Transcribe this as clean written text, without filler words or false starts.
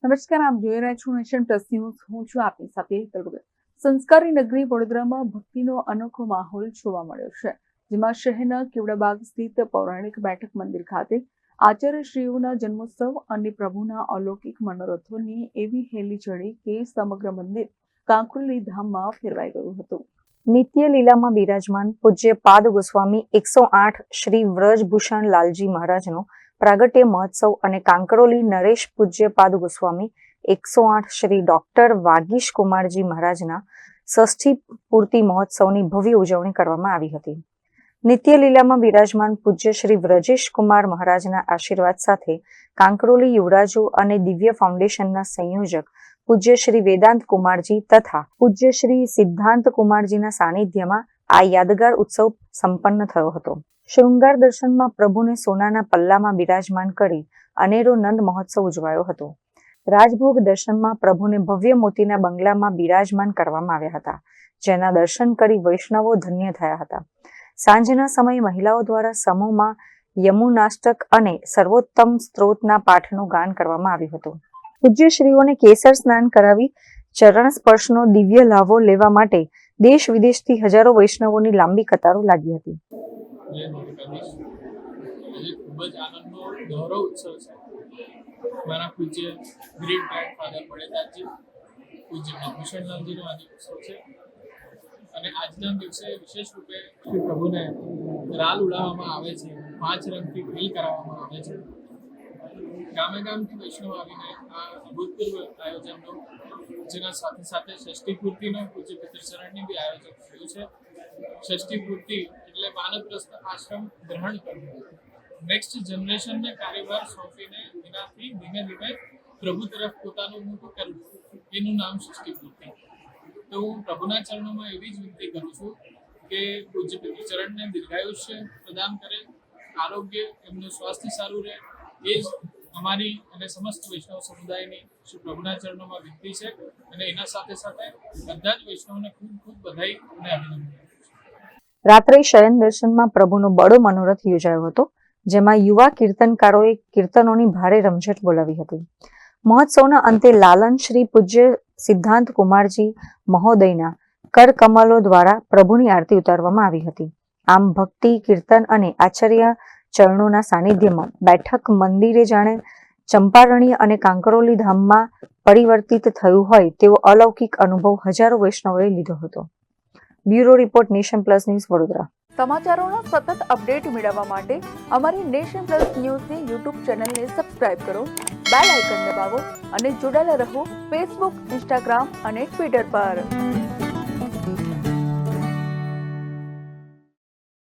નમસ્કાર, આપ જોઈ રહ્યા છો નેશન પ્લસ ન્યૂઝ. હું છું આપની સાથે હેતલ. સંસ્કારી નગરી વડોદરામાં ભક્તિનો અનોખો માહોલ જોવા મળ્યો છે, જેમાં શહેરના કેવડાબાગ સ્થિત પૌરાણિક બેઠક મંદિર ખાતે આચાર્યશ્રીઓના જન્મોત્સવ અને પ્રભુના અલૌકિક મનોરથોની એવી હેલી ચડી કે સમગ્ર મંદિર કાંકરોલી ધામમાં ફેરવાઈ ગયું હતું. નિત્ય લીલામાં બિરાજમાન પૂજ્ય પાદ ગોસ્વામી 108 શ્રી વ્રજભૂષણ લાલજી મહારાજનો પ્રાગટ્ય મહોત્સવ અને કાંકરોલી નરેશ પૂજ્ય પાદ ગોસ્વામી 108 શ્રી ડોક્ટર વાગીશ કુમારજી મહારાજના ષષ્ઠી પૂર્તિ મહોત્સવની ભવ્ય ઉજવણી કરવામાં આવી હતી. નિત્ય લીલામાં બિરાજમાન પૂજ્ય શ્રી વ્રજેશ કુમાર મહારાજના આશીર્વાદ સાથે કાંકરોલી યુવરાજો અને દિવ્ય ફાઉન્ડેશનના સંયોજક પૂજ્ય શ્રી વેદાંત કુમારજી તથા પૂજ્ય શ્રી સિદ્ધાંત કુમારજીના સાનિધ્યમાં આ યાદગાર ઉત્સવ સંપન્ન થયો હતો. શૃંગાર દર્શનમાં પ્રભુને સોનાના પલ્લામાં બિરાજમાન કરી અનેરો નંદ મહોત્સવ ઉજવાયો હતો. રાજભોગ દર્શનમાં પ્રભુને ભવ્ય મોતીના બંગલામાં બિરાજમાન કરવામાં આવ્યા હતા, જેના દર્શન કરી વૈષ્ણવો ધન્ય થયા હતા. સાંજના સમયે મહિલાઓ દ્વારા સમૂહમાં યમુનાષ્ટક અને સર્વોત્તમ સ્ત્રોતના પાઠનું ગાન કરવામાં આવ્યું હતું. પૂજ્ય શ્રીઓને કેસર સ્નાન કરાવી ચરણ સ્પર્શનો દિવ્ય લાભો લેવા માટે દેશ વિદેશથી હજારો વૈષ્ણવોની લાંબી કતારો લાગી હતી. ખૂબ જ આનંદનો ગૌરવ ઉત્સવ છે. મારા પૂજ્ય ગ્રેટ ગ્રેન્ડફાધર પડેદાજી પૂજ્ય ભૂષણલાલજીનો આજે ઉત્સવ છે અને આજના દિવસે વિશેષ રૂપે શ્રી પ્રભુને રાલ ઉડાવવામાં આવે છે, 5 રંગથી ઢીલ કરાવવામાં આવે છે. ગામે ગામથી વૈષ્ણવ આવીને આ અભૂતપૂર્વ આયોજનનો, જેના સાથે સાથે ષષ્ઠી પૂર્તિનો પૂજ્ય પિતૃચરણની બી આયોજન થયું છે. ષષ્ઠી પૂર્તિ એટલે વાનપ્રસ્થ આશ્રમ ગ્રહણ કરવું, નેક્સ્ટ જનરેશનને કાર્યભાર સોંપીને એનાથી ધીમે ધીમે પ્રભુ તરફ પોતાનું મુખ કરવું, એનું નામ ષષ્ઠી પૂર્તિ. તો હું પ્રભુના ચરણોમાં એવી જ વિનંતી કરું છું કે પૂજ્ય પિતૃચરણને દીર્ઘાયુષ્ય પ્રદાન કરે, આરોગ્ય, એમનું સ્વાસ્થ્ય સારું રહે, એ જ અમારી અને સમસ્ત વૈષ્ણવ સમુદાયની શ્રી પ્રભુના ચરણોમાં વિનંતી છે. અને એના સાથે સાથે બધા જ વૈષ્ણવને ખૂબ ખૂબ બધાઈ અને અભિનંદન. રાત્રે શયન દર્શનમાં પ્રભુનો બડો મનોરથ યોજાયો હતો, જેમાં યુવા કીર્તનકારોએ કીર્તનોની ભારે રમઝટ બોલાવી હતી. મહોત્સવના અંતે લાલન શ્રી પૂજ્ય સિદ્ધાંત કુમારજી મહોદયના કરકમલો દ્વારા પ્રભુની આરતી ઉતારવામાં આવી હતી. આમ ભક્તિ, કીર્તન અને આચાર્ય ચરણોના સાનિધ્યમાં બેઠક મંદિરે જાણે ચંપારણ્ય અને કાંકરોલી ધામમાં પરિવર્તિત થયું હોય તેવો અલૌકિક અનુભવ હજારો વૈષ્ણવોએ લીધો હતો. Bureau report, Nation Plus News, Vadodara. સમાચારોના સતત અપડેટ મેળવવા માટે અમારી નેશન પ્લસ ન્યૂઝની યુટ્યુબ ચેનલને સબસ્ક્રાઇબ કરો, બેલ આઇકન દબાવો અને જોડાયેલા રહો ફેસબુક, ઇન્સ્ટાગ્રામ અને ટ્વિટર પર.